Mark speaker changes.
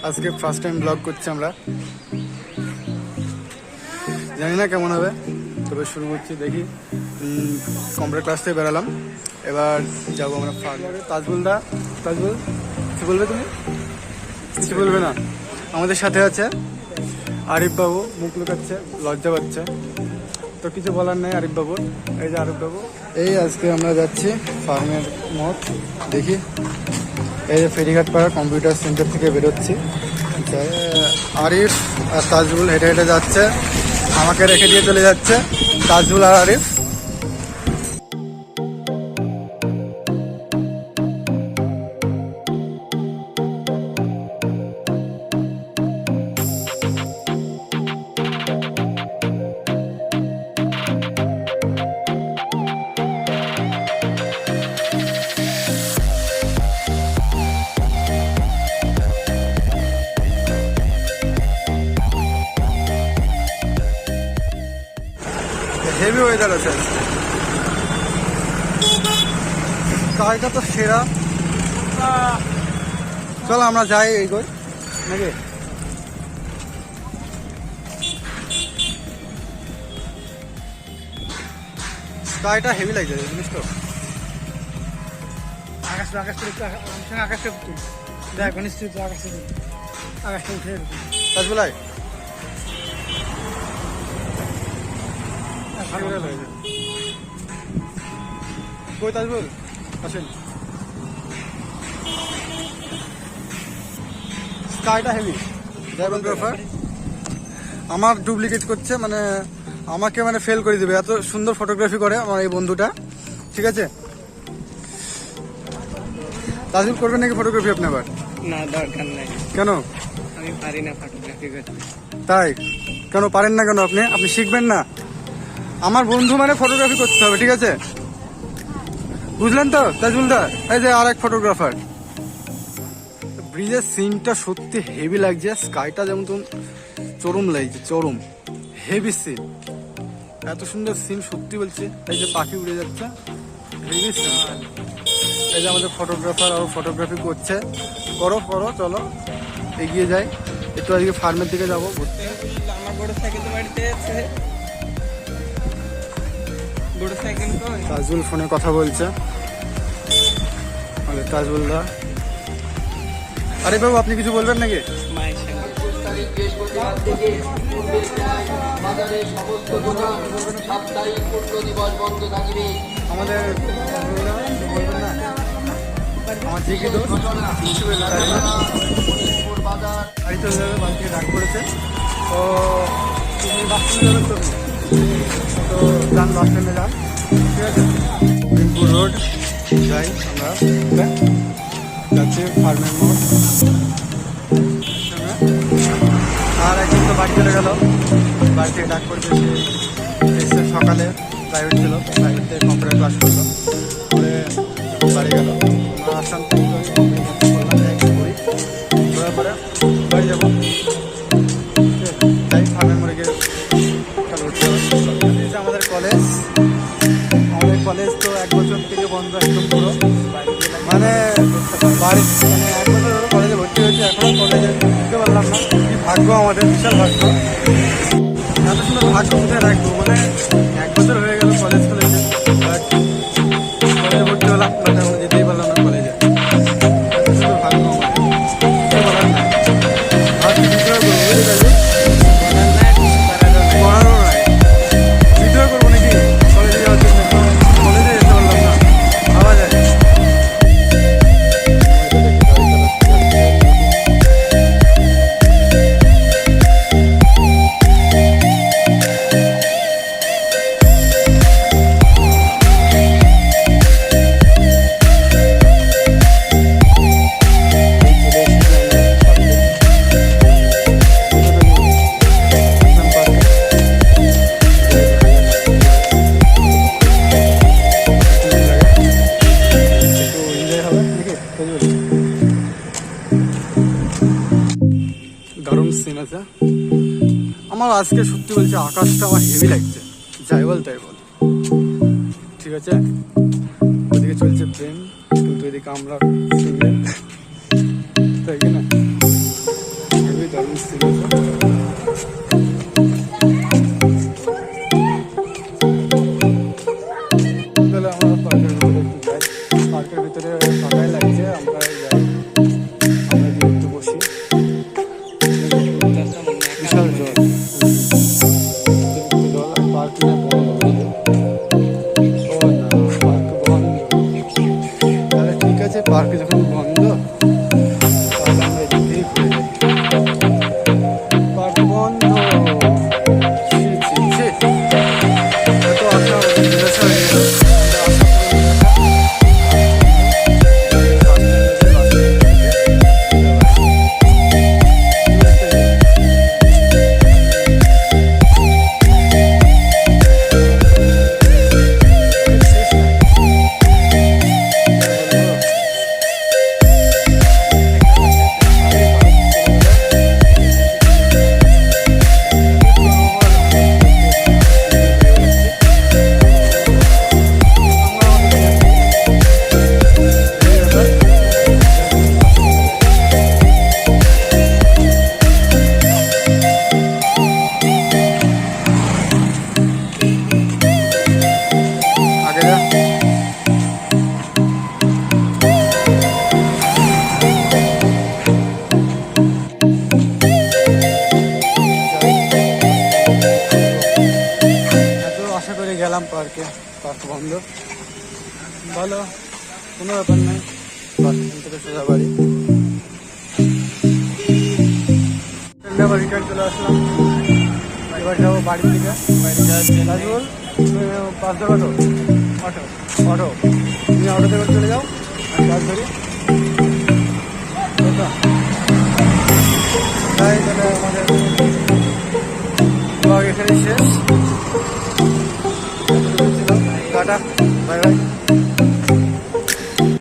Speaker 1: আজকে first time blog করছি আমরা, জানি না কেমন হবে, তবে শুরু করছি। দেখি কম্পিউটার ক্লাস থেকে বেরালাম, এবার যাবো আমরা ফার্মে। তাজবুলদা, তাজবুল কিছু বলবে? তুমি কিছু বলবে না? আমাদের সাথে আছে আরিফ বাবু, মুখ লুকাচ্ছে, লজ্জা পাচ্ছে, তো কিছু বলার নেই আরিফ বাবুর। এই যে আরিফ বাবু, এই আজকে আমরা যাচ্ছি ফার্মের মঠ। দেখি এই যে ফেরিঘাট পাড়া কম্পিউটার সেন্টার থেকে বেরোচ্ছি। আরিফ আর তাজবুল হেঁটে হেঁটে যাচ্ছে, আমাকে রেখে দিয়ে চলে যাচ্ছে তাজবুল আর আরিফ। হেভি ওয়েদার আছে, কাজটা তো সেরা। চলো আমরা যাই এই কই নাকি? গাড়িটা হেভি লাগছে জিনিস তো। আকাশটা আকাশটা দেখ নিশ্চিত আকাশটা উঠে তাজবুলাই কই তাজবুল আসেন। স্কাইটা হেভি, আমার ডুপ্লিকেট করছে, মানে আমাকে মানে ফেল করে দেবে, এত সুন্দর ফটোগ্রাফি করে আমার এই বন্ধুটা। ঠিক আছে, তাজবুল করবেন নাকি ফটোগ্রাফি আপনি আবার?
Speaker 2: না, দরকার নাই।
Speaker 1: কেন?
Speaker 2: আমি পারি না ফটোগ্রাফি করতে।
Speaker 1: তাই কেন পারেন না? কেন আপনি শিখবেন না? আমার বন্ধু মানে ফটোগ্রাফি করতে হবে, ঠিক আছে? বুঝলেন তো তাজবুলদা? এই যে আর এক ফটোগ্রাফার। ব্রিজের সিনটা সত্যি হেভি লাগছে, স্কাইটা যেমন চরম লাগছে, চরম হেভি সিন, এত সুন্দর সিন সত্যি বলছি। এই যে পাখি উড়ে যাচ্ছে, হেভি সিন। এই যে আমাদের ফটোগ্রাফার আর ফটোগ্রাফি করছে, করো করো, চলো এগিয়ে যাই একটু। আজকে ফার্মের দিকে যাবো ঘুরতে।
Speaker 2: আমার বড় সাইকেল তো বাড়িতে আছে। বড় সাইকেল কই?
Speaker 1: তাজবুল ফোনে কথা বলছে, তাজবুলদা। আরে বাবু আপনি কিছু বলবেন নাকি?
Speaker 2: মায়ের সঙ্গে
Speaker 1: আমাদের বলবেন না? আমার জিকি দোষ বাড়ি চলে যাবে, বাড়ি থেকে ডাক করেছে, তো তুমি বাস স্ট্যান্ডে যাবে, তো যান বাস স্ট্যান্ডে যান, ঠিক আছে? বিনপুর রোড যাই আমরা, যাচ্ছি ফার্মের মোড়। আর একদিন তো বাড়ি চলে গেল, বাড়ি থেকে ডাক করেছে, সে এসে সকালে প্রাইভেট ছিল, প্রাইভেট থেকে কম্পিউটার ক্লাস করলো, করে বাড়ি গেল। আসলাম ঘোরার পরে বাড়ি যাবো, তাই ফার্মের মোড়ে গিয়ে আমাদের কলেজ। আমাদের কলেজ তো 1 বছর থেকে বন্ধ একদম পুরো, মানে বাড়ি মানে 1 বছর হলো কলেজে ভর্তি হয়েছে, এখনো কলেজে ঢুকতে পারলাম না। কি ভাগ্য আমাদের, বিশাল ভাগ্য, এত সুন্দর ভাগ্য কোথায় রাখবো। মানে 1 বছর হয়ে গেল কলেজ কলেজে ভর্তি হলাম, বাট আমরা যেতেই পারলাম না কলেজে। এত সুন্দর ভাগ্য আমাদের, কিছু বলার নাই। আর বিদ্রোহ করবো, বুঝলি? পড়ারও নাই, বিদ্রোহ করবো নাকি কলেজে যাওয়ার জন্য? কলেজে যেতে পারলাম না, ভাবা যায়। দারুণ সিন আছে। আমার আজকে সত্যি বলছি আকাশটা আমার হেভি লাগছে, যাই বল তাই বল, ঠিক আছে? ওদিকে চলছে প্রেম, কিন্তু এদিকে আমরা সিঙ্গেল, তাই কি না? ঠিক আছে। তাহলে আমরা পার্কের ভিতরে একটু যাই। পার্কের ভিতরে ফাঁকাই লাগছে, আমরা যাই, আমরা গিয়ে একটু বসি। বিশাল জল, জল আর পার্ক না বন্ধ। ও না, পার্ক বন্ধ। তাহলে ঠিক আছে, পার্ক যখন বন্ধ তাহলে আমরা এদিকেই ঘুরে যাই। পার্ক বন্ধ। ছি, ছি, ছি। এত আশা নিরাশা হয়ে গেল। আগে যা। এত আশা করে গেলাম পার্কে, পার্ক বন্ধ। ভালো, কোনো ব্যাপার নাই, পার্ক থেকে সোজা বাড়ি। আবার রিটার্ন চলে আসলাম। এবার যাবো বাড়ির দিকে। নাজমুল, তুমি বাস ধরো তো? Auto, auto. তুমি অটোতে করে চলে যাও, আমি বাস ধরি। তাই তো? তাই তাহলে আমাদের ব্লগ এখানেই শেষ। Tata, bye bye.